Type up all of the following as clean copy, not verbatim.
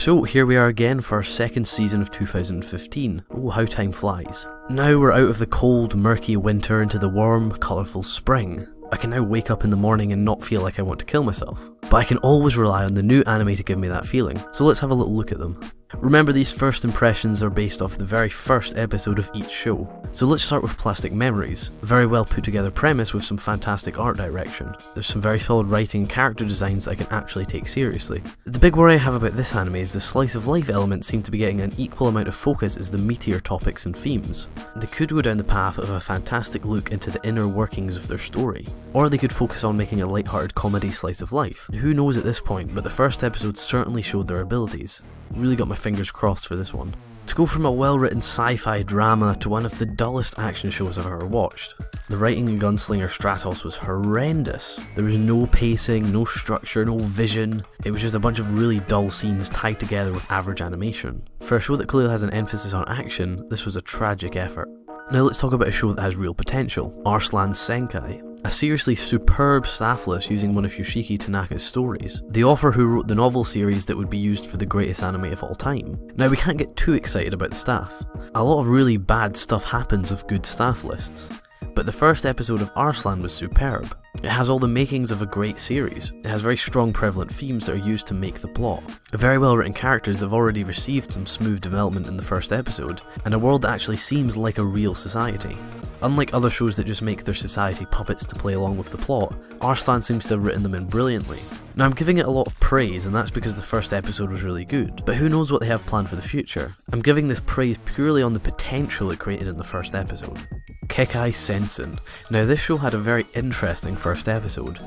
So here we are again for our second season of 2015. Oh, how time flies. Now we're out of the cold, murky winter into the warm, colourful spring. I can now wake up in the morning and not feel like I want to kill myself. But I can always rely on the new anime to give me that feeling, so let's have a little look at them. Remember, these first impressions are based off the very first episode of each show. So let's start with Plastic Memories. A very well put together premise with some fantastic art direction. There's some very solid writing and character designs that I can actually take seriously. The big worry I have about this anime is the slice of life elements seem to be getting an equal amount of focus as the meatier topics and themes. They could go down the path of a fantastic look into the inner workings of their story, or they could focus on making a lighthearted comedy slice of life. Who knows at this point, but the first episode certainly showed their abilities. Really got my fingers crossed for this one. To go from a well-written sci-fi drama to one of the dullest action shows I've ever watched. The writing in Gunslinger Stratos was horrendous. There was no pacing, no structure, no vision. It was just a bunch of really dull scenes tied together with average animation. For a show that clearly has an emphasis on action, this was a tragic effort. Now let's talk about a show that has real potential, Arslan's Senki. A seriously superb staff list using one of Yoshiki Tanaka's stories. The author who wrote the novel series that would be used for the greatest anime of all time. Now we can't get too excited about the staff. A lot of really bad stuff happens with good staff lists. But the first episode of Arslan was superb. It has all the makings of a great series. It has very strong prevalent themes that are used to make the plot. Very well written characters that have already received some smooth development in the first episode, and a world that actually seems like a real society. Unlike other shows that just make their society puppets to play along with the plot, Arslan seems to have written them in brilliantly. Now I'm giving it a lot of praise, and that's because the first episode was really good, but who knows what they have planned for the future. I'm giving this praise purely on the potential it created in the first episode. KEKKAI Sensen. Now this show had a very interesting first episode.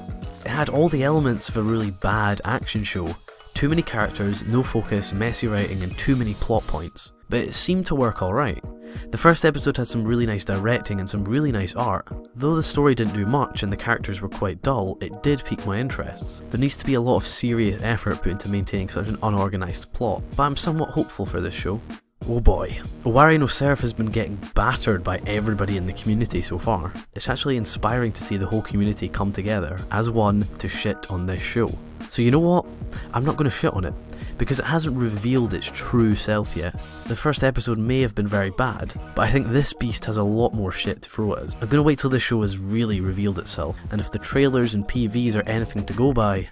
It had all the elements of a really bad action show. Too many characters, no focus, messy writing and too many plot points. But it seemed to work alright. The first episode had some really nice directing and some really nice art. Though the story didn't do much and the characters were quite dull, it did pique my interests. There needs to be a lot of serious effort put into maintaining such an unorganised plot, but I'm somewhat hopeful for this show. Oh boy, Owari no Seraph has been getting battered by everybody in the community so far. It's actually inspiring to see the whole community come together as one to shit on this show. So you know what? I'm not going to shit on it, because it hasn't revealed its true self yet. The first episode may have been very bad, but I think this beast has a lot more shit to throw at us. I'm going to wait till this show has really revealed itself, and if the trailers and PVs are anything to go by,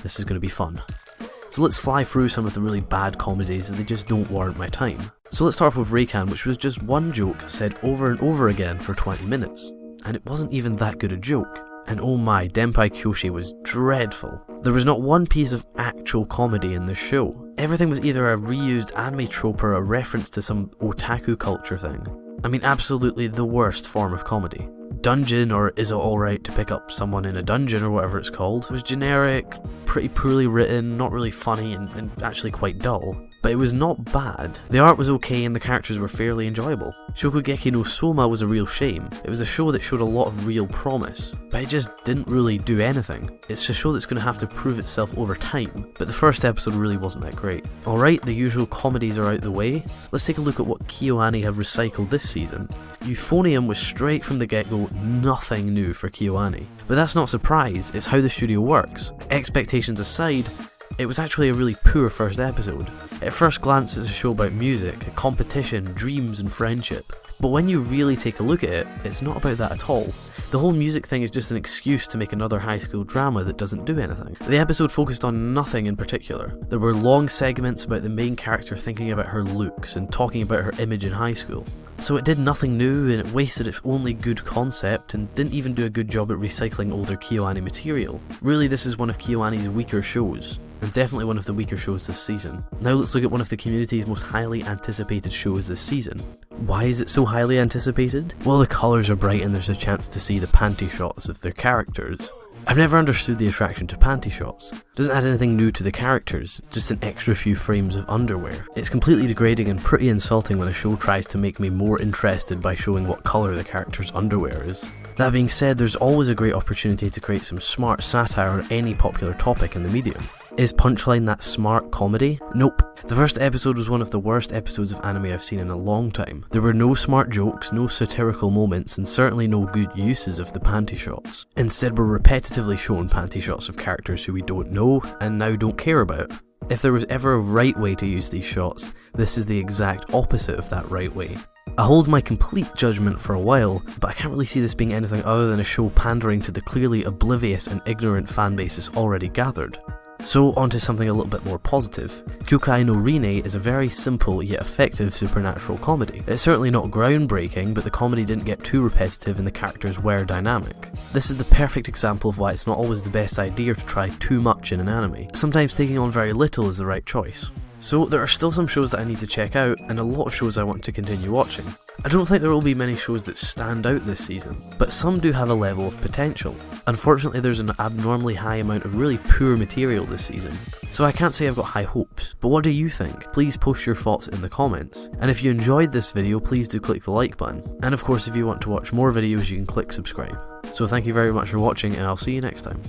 this is going to be fun. So let's fly through some of the really bad comedies as they just don't warrant my time. So let's start off with Reikan, which was just one joke said over and over again for 20 minutes. And it wasn't even that good a joke. And oh my, Denpa Kyoushi was dreadful. There was not one piece of actual comedy in this show. Everything was either a reused anime trope or a reference to some otaku culture thing. I mean, absolutely the worst form of comedy. Dungeon, or is it alright to pick up someone in a dungeon or whatever it's called, was generic, pretty poorly written, not really funny and actually quite dull. But it was not bad. The art was okay and the characters were fairly enjoyable. Shokugeki no Souma was a real shame. It was a show that showed a lot of real promise, but it just didn't really do anything. It's a show that's going to have to prove itself over time, but the first episode really wasn't that great. Alright, the usual comedies are out the way. Let's take a look at what KyoAni have recycled this season. Euphonium was straight from the get-go nothing new for KyoAni. But that's not a surprise, it's how the studio works. Expectations aside, it was actually a really poor first episode. At first glance it's a show about music, competition, dreams and friendship. But when you really take a look at it, it's not about that at all. The whole music thing is just an excuse to make another high school drama that doesn't do anything. The episode focused on nothing in particular. There were long segments about the main character thinking about her looks and talking about her image in high school. So it did nothing new and it wasted its only good concept and didn't even do a good job at recycling older KyoAni material. Really, this is one of KyoAni's weaker shows, and definitely one of the weaker shows this season. Now let's look at one of the community's most highly anticipated shows this season. Why is it so highly anticipated? Well, the colours are bright and there's a chance to see the panty shots of their characters. I've never understood the attraction to panty shots. It doesn't add anything new to the characters, just an extra few frames of underwear. It's completely degrading and pretty insulting when a show tries to make me more interested by showing what colour the character's underwear is. That being said, there's always a great opportunity to create some smart satire on any popular topic in the medium. Is Punchline that smart comedy? Nope. The first episode was one of the worst episodes of anime I've seen in a long time. There were no smart jokes, no satirical moments, and certainly no good uses of the panty shots. Instead, we're repetitively shown panty shots of characters who we don't know and now don't care about. If there was ever a right way to use these shots, this is the exact opposite of that right way. I hold my complete judgment for a while, but I can't really see this being anything other than a show pandering to the clearly oblivious and ignorant fanbases already gathered. So onto something a little bit more positive. Kyoukai no Rinne is a very simple yet effective supernatural comedy. It's certainly not groundbreaking, but the comedy didn't get too repetitive and the characters were dynamic. This is the perfect example of why it's not always the best idea to try too much in an anime. Sometimes taking on very little is the right choice. So there are still some shows that I need to check out, and a lot of shows I want to continue watching. I don't think there will be many shows that stand out this season, but some do have a level of potential. Unfortunately, there's an abnormally high amount of really poor material this season, so I can't say I've got high hopes. But what do you think? Please post your thoughts in the comments. And if you enjoyed this video, please do click the like button. And of course, if you want to watch more videos, you can click subscribe. So thank you very much for watching, and I'll see you next time.